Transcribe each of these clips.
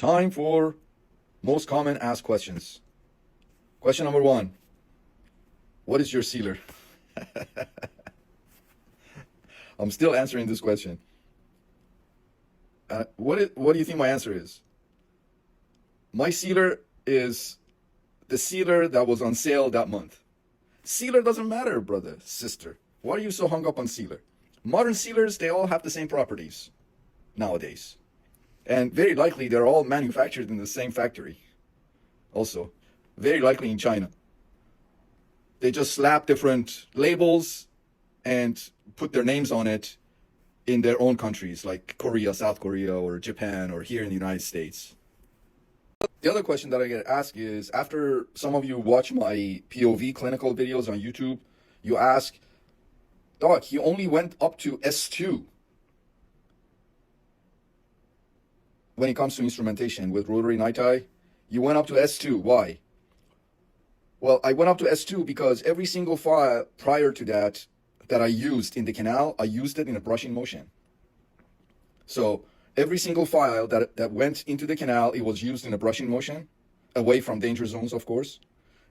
Time for most common asked questions. Question number 1. What is your sealer? I'm still answering this question. What do you think my answer is? My sealer is the sealer that was on sale that month. Sealer doesn't matter, brother, sister. Why are you so hung up on sealer? Modern sealers, they all have the same properties nowadays. And very likely they're all manufactured in the same factory. Also, very likely in China. They just slap different labels and put their names on it in their own countries, like Korea, South Korea, or Japan, or here in the United States. The other question that I get asked is, after some of you watch my POV clinical videos on YouTube, you ask, Doc, he only went up to S2 when it comes to instrumentation with rotary night eye. You went up to S2. Why? Well, I went up to S2 because every single file prior to that I used in the canal, I used it in a brushing motion. So every single file that went into the canal, it was used in a brushing motion, away from danger zones, of course.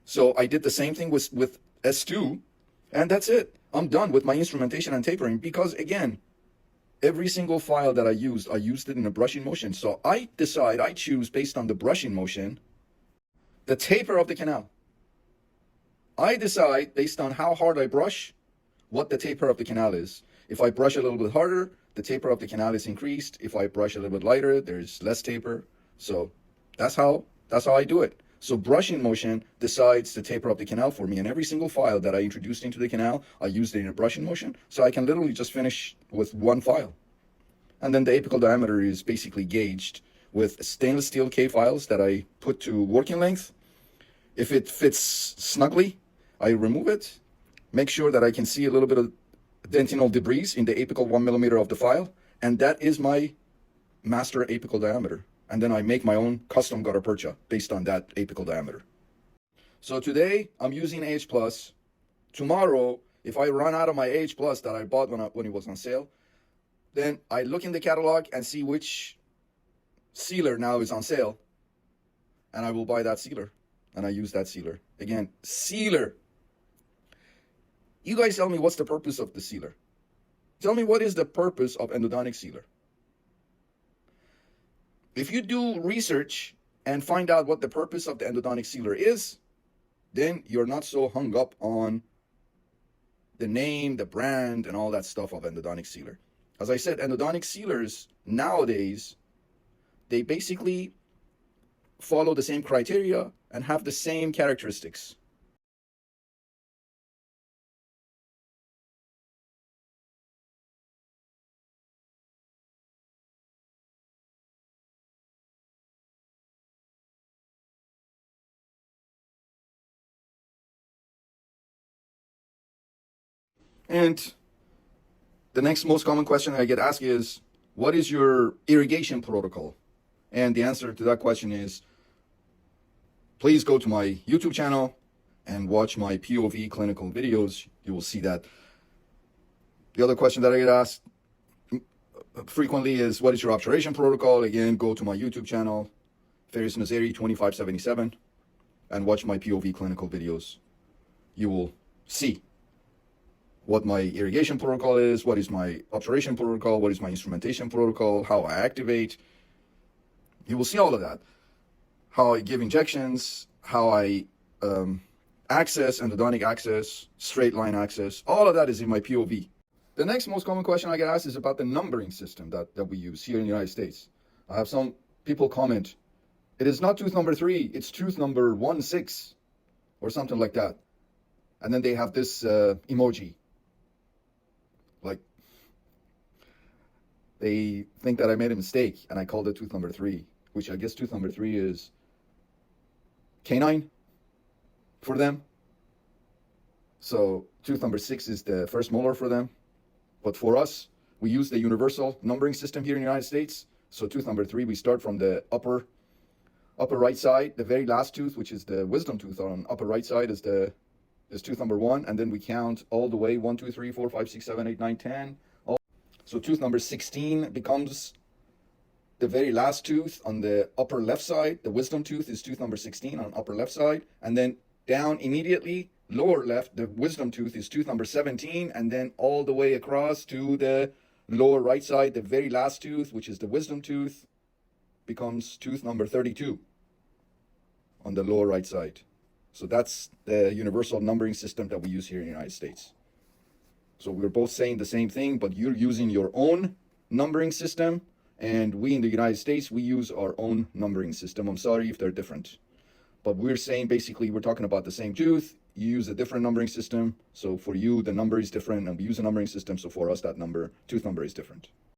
So I did the same thing with S2, and that's it. I'm done with my instrumentation and tapering because, again, every single file that I used it in a brushing motion. So I choose based on the brushing motion, the taper of the canal. I decide based on how hard I brush, what the taper of the canal is. If I brush a little bit harder, the taper of the canal is increased. If I brush a little bit lighter, there's less taper. So that's how I do it. So brushing motion decides the taper of the canal for me. And every single file that I introduced into the canal, I used it in a brushing motion. So I can literally just finish with one file. And then the apical diameter is basically gauged with stainless steel K files that I put to working length. If it fits snugly, I remove it, make sure that I can see a little bit of dentinal debris in the apical 1 millimeter of the file, and that is my master apical diameter. And then I make my own custom gutta percha based on that apical diameter. So today I'm using AH+. Tomorrow, if I run out of my AH+ that I bought when it was on sale, then I look in the catalog and see which sealer now is on sale, and I will buy that sealer, and I use that sealer. Again, sealer. You guys tell me, what's the purpose of the sealer? Tell me, what is the purpose of endodontic sealer? If you do research and find out what the purpose of the endodontic sealer is, then you're not so hung up on the name, the brand, and all that stuff of endodontic sealer. As I said, endodontic sealers nowadays, they basically follow the same criteria and have the same characteristics. And the next most common question I get asked is, what is your irrigation protocol? And the answer to that question is, please go to my YouTube channel and watch my POV clinical videos. You will see that. The other question that I get asked frequently is, what is your obturation protocol? Again, go to my YouTube channel, Faris Nazeri 2577, and watch my POV clinical videos. You will see what my irrigation protocol is, what is my obturation protocol, what is my instrumentation protocol, how I activate. You will see all of that. How I give injections, how I access, endodontic access, straight line access, all of that is in my POV. The next most common question I get asked is about the numbering system that we use here in the United States. I have some people comment, it is not tooth number 3, it's tooth number 16, or something like that. And then they have this emoji. Like, they think that I made a mistake and I called it tooth number 3, which I guess tooth number 3 is canine for them. So tooth number 6 is the first molar for them. But for us, we use the universal numbering system here in the United States. So tooth number 3, we start from the upper right side. The very last tooth, which is the wisdom tooth on upper right side, is tooth number 1, and then we count all the way 1, 2, 3, 4, 5, 6, 7, 8, 9, 10. So tooth number 16 becomes the very last tooth on the upper left side. The wisdom tooth is tooth number 16 on upper left side. And then down immediately, lower left, the wisdom tooth is tooth number 17. And then all the way across to the lower right side, the very last tooth, which is the wisdom tooth, becomes tooth number 32 on the lower right side. So that's the universal numbering system that we use here in the United States. So we're both saying the same thing, but you're using your own numbering system, and we in the United States, we use our own numbering system. I'm sorry if they're different, but we're saying basically we're talking about the same tooth. You use a different numbering system. So for you, the number is different, and we use a numbering system. So for us, that tooth number is different.